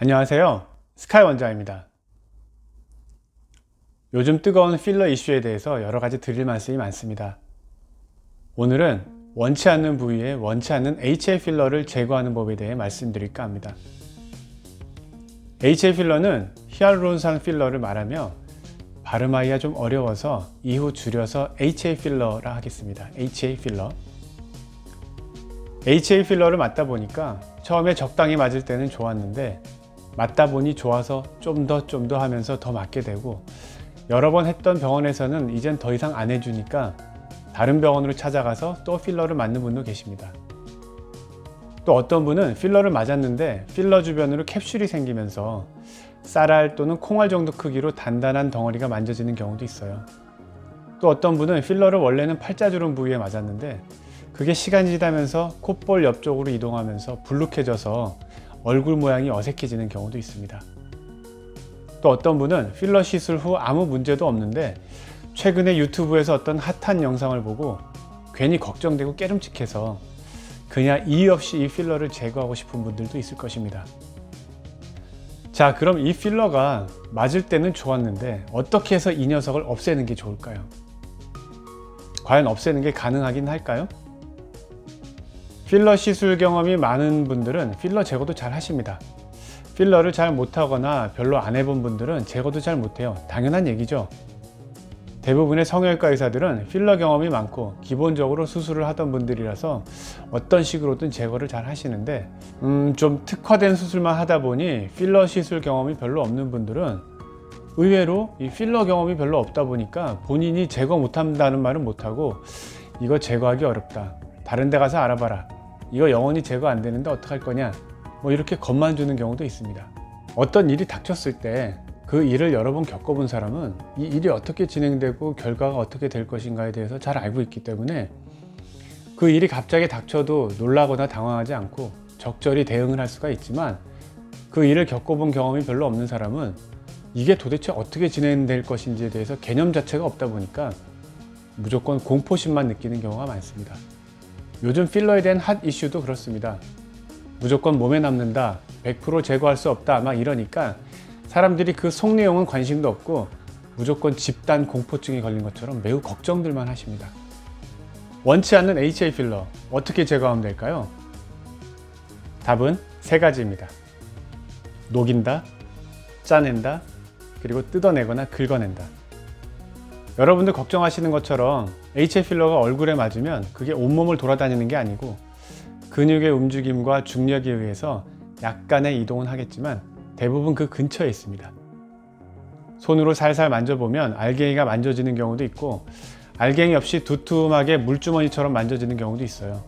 안녕하세요, 스카이 원장입니다. 요즘 뜨거운 필러 이슈에 대해서 여러가지 드릴 말씀이 많습니다. 오늘은 원치 않는 부위에 원치 않는 HA 필러를 제거하는 법에 대해 말씀드릴까 합니다. HA 필러는 히알루론산 필러를 말하며 발음하기가 좀 어려워서 이후 줄여서 HA 필러라 하겠습니다. HA 필러. HA 필러를 맞다 보니까 처음에 적당히 맞을 때는 좋았는데 맞다 보니 좋아서 좀 더 하면서 더 맞게 되고, 여러 번 했던 병원에서는 이젠 더 이상 안 해주니까 다른 병원으로 찾아가서 또 필러를 맞는 분도 계십니다. 또 어떤 분은 필러를 맞았는데 필러 주변으로 캡슐이 생기면서 쌀알 또는 콩알 정도 크기로 단단한 덩어리가 만져지는 경우도 있어요. 또 어떤 분은 필러를 원래는 팔자주름 부위에 맞았는데 그게 시간이 지나면서 콧볼 옆쪽으로 이동하면서 불룩해져서 얼굴 모양이 어색해지는 경우도 있습니다. 또 어떤 분은 필러 시술 후 아무 문제도 없는데 최근에 유튜브에서 어떤 핫한 영상을 보고 괜히 걱정되고 깨름칙해서 그냥 이유 없이 이 필러를 제거하고 싶은 분들도 있을 것입니다. 자, 그럼 이 필러가 맞을 때는 좋았는데 어떻게 해서 이 녀석을 없애는 게 좋을까요? 과연 없애는 게 가능하긴 할까요? 필러 시술 경험이 많은 분들은 필러 제거도 잘 하십니다. 필러를 잘 못하거나 별로 안 해본 분들은 제거도 잘 못해요. 당연한 얘기죠. 대부분의 성형외과 의사들은 필러 경험이 많고 기본적으로 수술을 하던 분들이라서 어떤 식으로든 제거를 잘 하시는데 좀 특화된 수술만 하다 보니 필러 시술 경험이 별로 없는 분들은 의외로 이 필러 경험이 별로 없다 보니까 본인이 제거 못한다는 말은 못하고 이거 제거하기 어렵다, 다른 데 가서 알아봐라, 이거 영원히 제거 안 되는데 어떡할 거냐, 뭐 이렇게 겁만 주는 경우도 있습니다. 어떤 일이 닥쳤을 때 그 일을 여러 번 겪어본 사람은 이 일이 어떻게 진행되고 결과가 어떻게 될 것인가에 대해서 잘 알고 있기 때문에 그 일이 갑자기 닥쳐도 놀라거나 당황하지 않고 적절히 대응을 할 수가 있지만, 그 일을 겪어본 경험이 별로 없는 사람은 이게 도대체 어떻게 진행될 것인지에 대해서 개념 자체가 없다 보니까 무조건 공포심만 느끼는 경우가 많습니다. 요즘 필러에 대한 핫 이슈도 그렇습니다. 무조건 몸에 남는다, 100% 제거할 수 없다, 막 이러니까 사람들이 그 속 내용은 관심도 없고 무조건 집단 공포증이 걸린 것처럼 매우 걱정들만 하십니다. 원치 않는 HA 필러 어떻게 제거하면 될까요? 답은 세 가지입니다. 녹인다, 짜낸다, 그리고 뜯어내거나 긁어낸다. 여러분들 걱정하시는 것처럼 HA 필러가 얼굴에 맞으면 그게 온몸을 돌아다니는 게 아니고 근육의 움직임과 중력에 의해서 약간의 이동은 하겠지만 대부분 그 근처에 있습니다. 손으로 살살 만져보면 알갱이가 만져지는 경우도 있고 알갱이 없이 두툼하게 물주머니처럼 만져지는 경우도 있어요.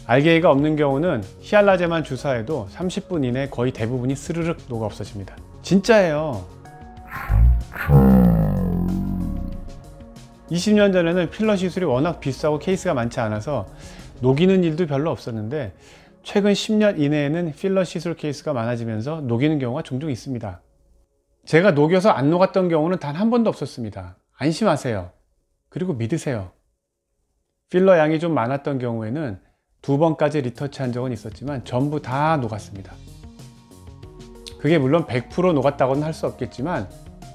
알갱이가 없는 경우는 히알라제만 주사해도 30분 이내에 거의 대부분이 스르륵 녹아 없어집니다. 진짜예요. 20년 전에는 필러 시술이 워낙 비싸고 케이스가 많지 않아서 녹이는 일도 별로 없었는데 최근 10년 이내에는 필러 시술 케이스가 많아지면서 녹이는 경우가 종종 있습니다. 제가 녹여서 안 녹았던 경우는 단 한 번도 없었습니다. 안심하세요. 그리고 믿으세요. 필러 양이 좀 많았던 경우에는 2번까지 리터치한 적은 있었지만 전부 다 녹았습니다. 그게 물론 100% 녹았다고는 할 수 없겠지만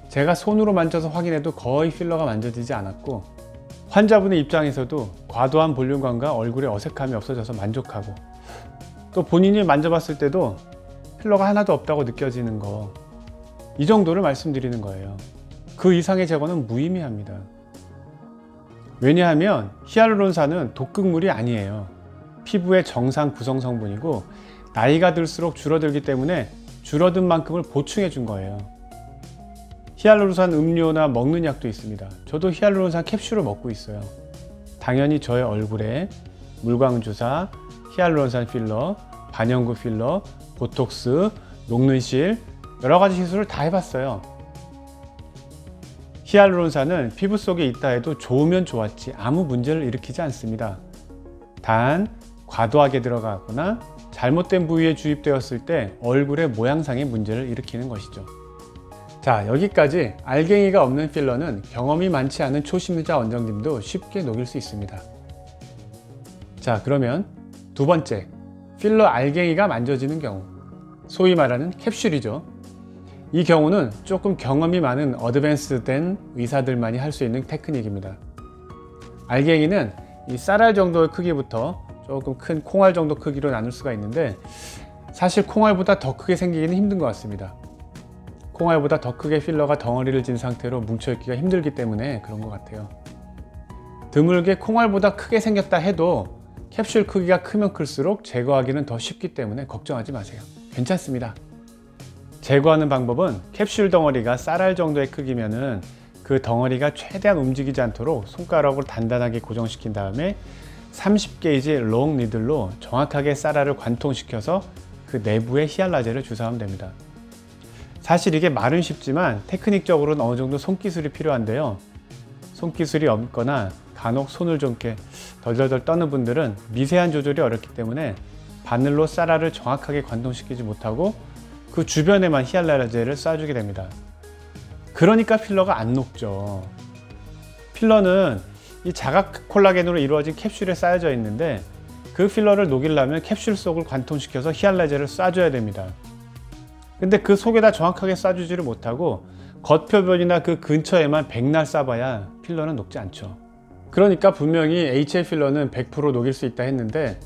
제가 손으로 만져서 확인해도 거의 필러가 만져지지 않았고, 환자분의 입장에서도 과도한 볼륨감과 얼굴에 어색함이 없어져서 만족하고, 또 본인이 만져봤을 때도 필러가 하나도 없다고 느껴지는 거, 이 정도를 말씀드리는 거예요. 그 이상의 제거는 무의미합니다. 왜냐하면 히알루론산은 독극물이 아니에요. 피부의 정상 구성 성분이고 나이가 들수록 줄어들기 때문에 줄어든 만큼을 보충해 준 거예요. 히알루론산 음료나 먹는 약도 있습니다. 저도 히알루론산 캡슐을 먹고 있어요. 당연히 저의 얼굴에 물광주사, 히알루론산 필러, 반영구 필러, 보톡스, 녹는실, 여러가지 시술을 다 해봤어요. 히알루론산은 피부 속에 있다 해도 좋으면 좋았지 아무 문제를 일으키지 않습니다. 단 과도하게 들어가거나 잘못된 부위에 주입되었을 때 얼굴의 모양상의 문제를 일으키는 것이죠. 자, 여기까지 알갱이가 없는 필러는 경험이 많지 않은 초심자 원장님도 쉽게 녹일 수 있습니다. 자, 그러면 두 번째, 필러 알갱이가 만져지는 경우. 소위 말하는 캡슐이죠. 이 경우는 조금 경험이 많은 어드밴스된 의사들만이 할 수 있는 테크닉입니다. 알갱이는 이 쌀알 정도의 크기부터 조금 큰 콩알 정도 크기로 나눌 수가 있는데, 사실 콩알보다 더 크게 생기기는 힘든 것 같습니다. 콩알보다 더 크게 필러가 덩어리를 진 상태로 뭉쳐있기가 힘들기 때문에 그런 것 같아요. 드물게 콩알보다 크게 생겼다 해도 캡슐 크기가 크면 클수록 제거하기는 더 쉽기 때문에 걱정하지 마세요. 괜찮습니다. 제거하는 방법은 캡슐 덩어리가 쌀알 정도의 크기면은 그 덩어리가 최대한 움직이지 않도록 손가락으로 단단하게 고정시킨 다음에 30게이지 롱 니들로 정확하게 쌀알을 관통시켜서 그 내부에 히알라제를 주사하면 됩니다. 사실 이게 말은 쉽지만 테크닉적으로는 어느 정도 손기술이 필요한데요. 손기술이 없거나 간혹 손을 좀 이렇게 덜덜덜 떠는 분들은 미세한 조절이 어렵기 때문에 바늘로 쌀알을 정확하게 관통시키지 못하고 그 주변에만 히알루론제를 쏴주게 됩니다. 그러니까 필러가 안 녹죠. 필러는 이 자각 콜라겐으로 이루어진 캡슐에 쌓여져 있는데, 그 필러를 녹이려면 캡슐 속을 관통시켜서 히알루론제를 쏴줘야 됩니다. 근데 그 속에다 정확하게 쏴주지를 못하고 겉표면이나 그 근처에만 백날 쏴봐야 필러는 녹지 않죠. 그러니까 분명히 HA 필러는 100% 녹일 수 있다 했는데,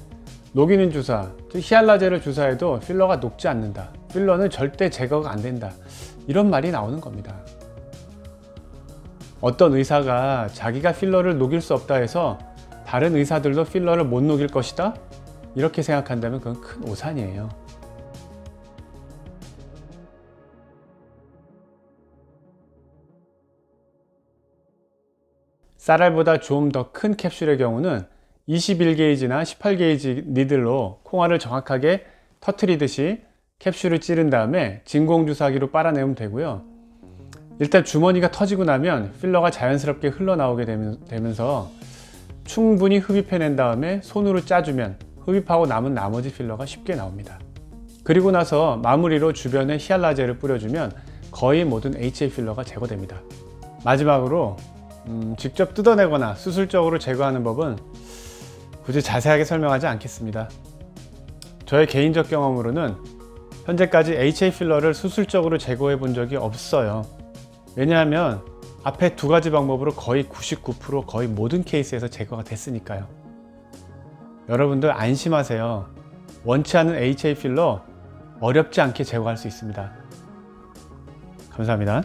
녹이는 주사, 즉 히알루론제를 주사해도 필러가 녹지 않는다, 필러는 절대 제거가 안 된다, 이런 말이 나오는 겁니다. 어떤 의사가 자기가 필러를 녹일 수 없다 해서 다른 의사들도 필러를 못 녹일 것이다? 이렇게 생각한다면 그건 큰 오산이에요. 쌀알보다 좀 더 큰 캡슐의 경우는 21게이지나 18게이지 니들로 콩알을 정확하게 터트리듯이 캡슐을 찌른 다음에 진공주사기로 빨아내면 되고요. 일단 주머니가 터지고 나면 필러가 자연스럽게 흘러나오게 되면서 충분히 흡입해낸 다음에 손으로 짜주면 흡입하고 남은 나머지 필러가 쉽게 나옵니다. 그리고 나서 마무리로 주변에 히알루론제를 뿌려주면 거의 모든 HA 필러가 제거됩니다. 마지막으로 직접 뜯어내거나 수술적으로 제거하는 법은 굳이 자세하게 설명하지 않겠습니다. 저의 개인적 경험으로는 현재까지 HA 필러를 수술적으로 제거해 본 적이 없어요. 왜냐하면 앞에 두 가지 방법으로 거의 99% 거의 모든 케이스에서 제거가 됐으니까요. 여러분들 안심하세요. 원치 않은 HA 필러 어렵지 않게 제거할 수 있습니다. 감사합니다.